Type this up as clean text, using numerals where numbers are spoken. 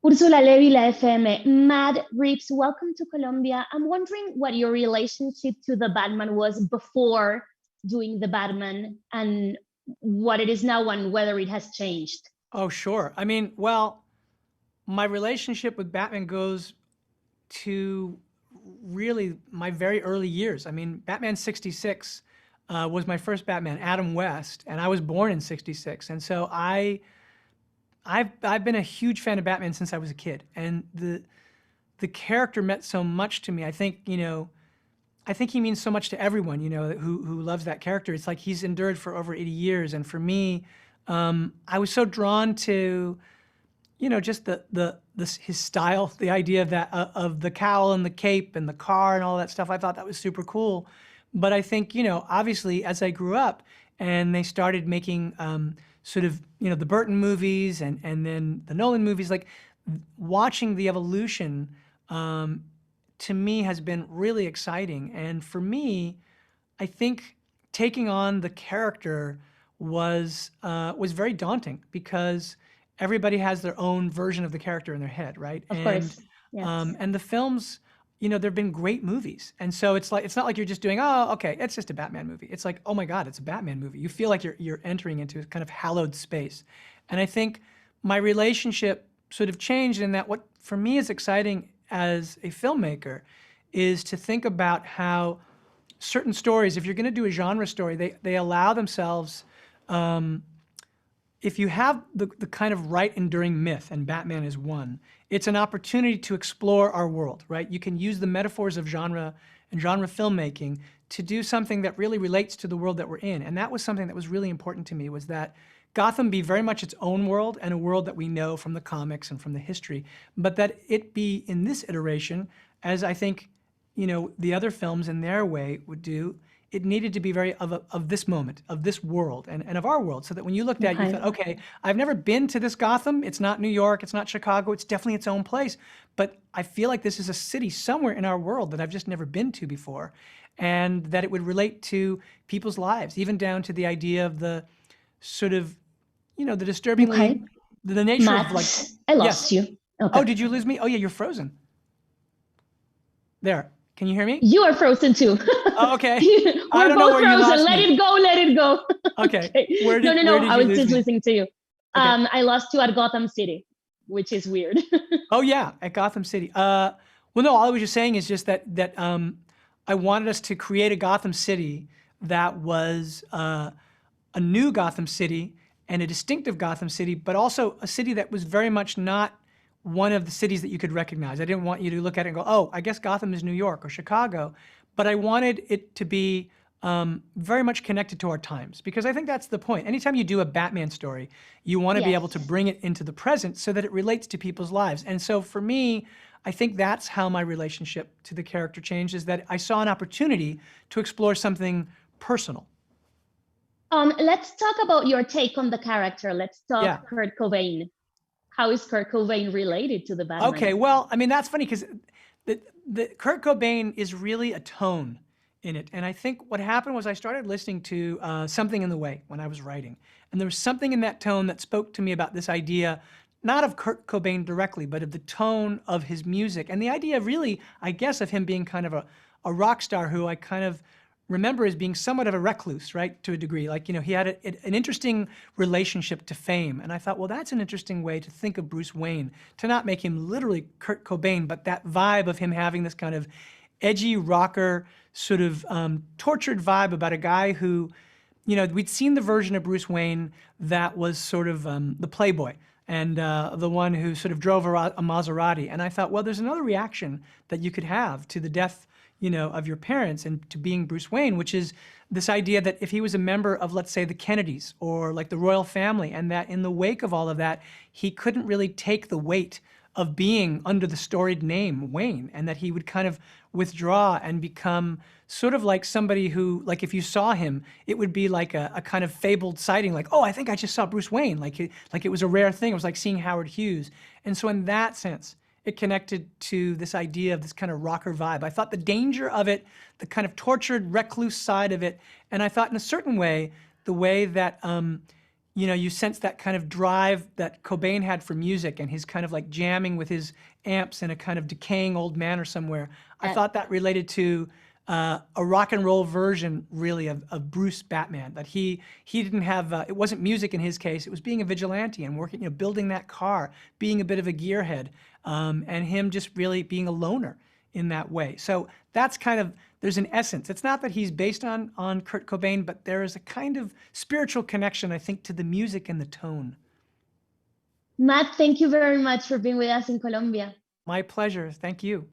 Úrsula Levy, La FM. Matt Reeves, welcome to Colombia. I'm wondering what your relationship to the Batman was before doing the Batman and what it is now and whether it has changed. Oh, sure. I mean, well, my relationship with Batman goes to really my very early years. I mean, Batman 66 was my first Batman, Adam West, and I was born in 66. And so I've been a huge fan of Batman since I was a kid. And the character meant so much to me. I think he means so much to everyone, who loves that character. It's like he's endured for over 80 years. And for me, I was so drawn to, just his style, the idea of that of the cowl and the cape and the car and all that stuff. I thought that was super cool. But I think, obviously as I grew up and they started making sort of, the Burton movies and then the Nolan movies, like watching the evolution to me has been really exciting. And for me, I think taking on the character was very daunting because everybody has their own version of the character in their head, right? Of course, yes. And the films, there've been great movies, and so it's not like you're just doing, oh, okay, it's just a Batman movie. It's like, oh my God, it's a Batman movie. You feel like you're entering into a kind of hallowed space, and I think my relationship sort of changed in that what for me is exciting as a filmmaker is to think about how certain stories, if you're going to do a genre story, they allow themselves. If you have the kind of right enduring myth, and Batman is one, it's an opportunity to explore our world, right? You can use the metaphors of genre and genre filmmaking to do something that really relates to the world that we're in. And that was something that was really important to me, was that Gotham be very much its own world and a world that we know from the comics and from the history, but that it be in this iteration, as I think, the other films in their way would do, it needed to be very of this moment, of this world, and of our world, so that when you looked at it, you thought, okay, I've never been to this Gotham. It's not New York. It's not Chicago. It's definitely its own place. But I feel like this is a city somewhere in our world that I've just never been to before, and that it would relate to people's lives, even down to the idea of the sort of, the disturbingly, the nature Matt, of like. I lost you. Okay. Oh, did you lose me? Oh yeah, you're frozen. There. Can you hear me? You are frozen too. Oh, okay. We're both frozen. Let it go. Let it go. Okay. No. I was just listening to you. Okay. I lost you at Gotham City, which is weird. Oh yeah, at Gotham City. Well, no. All I was just saying is just that I wanted us to create a Gotham City that was a new Gotham City and a distinctive Gotham City, but also a city that was very much not one of the cities that you could recognize. I didn't want you to look at it and go, oh, I guess Gotham is New York or Chicago, but I wanted it to be very much connected to our times, because I think that's the point. Anytime you do a Batman story, you want to be able to bring it into the present so that it relates to people's lives. And so for me, I think that's how my relationship to the character changed, is that I saw an opportunity to explore something personal. Let's talk about your take on the character. Let's talk Kurt Cobain. How is Kurt Cobain related to the Batman? Okay, well, I mean, that's funny because the Kurt Cobain is really a tone in it. And I think what happened was I started listening to Something in the Way when I was writing. And there was something in that tone that spoke to me about this idea, not of Kurt Cobain directly, but of the tone of his music. And the idea really, I guess, of him being kind of a rock star who I kind of remember as being somewhat of a recluse, right, to a degree. Like, he had an interesting relationship to fame. And I thought, well, that's an interesting way to think of Bruce Wayne, to not make him literally Kurt Cobain, but that vibe of him having this kind of edgy rocker, sort of tortured vibe about a guy who, we'd seen the version of Bruce Wayne that was sort of the playboy and the one who sort of drove a Maserati. And I thought, well, there's another reaction that you could have to the death of your parents and to being Bruce Wayne, which is this idea that if he was a member of, let's say, the Kennedys or like the royal family, and that in the wake of all of that, he couldn't really take the weight of being under the storied name Wayne, and that he would kind of withdraw and become sort of like somebody who, like if you saw him, it would be like a kind of fabled sighting, like, oh, I think I just saw Bruce Wayne, like it was a rare thing. It was like seeing Howard Hughes. And so in that sense, it connected to this idea of this kind of rocker vibe. I thought the danger of it, the kind of tortured, recluse side of it, and I thought in a certain way, the way that you know, you sense that kind of drive that Cobain had for music and his kind of like jamming with his amps in a kind of decaying old manor somewhere. I thought that related to a rock and roll version, really, of Bruce Batman. That he didn't have it wasn't music in his case. It was being a vigilante and working, you know, building that car, being a bit of a gearhead, and him just really being a loner in that way. So that's kind of, there's an essence. It's not that he's based on Kurt Cobain, but there is a kind of spiritual connection, I think, to the music and the tone. Matt, thank you very much for being with us in Colombia. My pleasure. Thank you.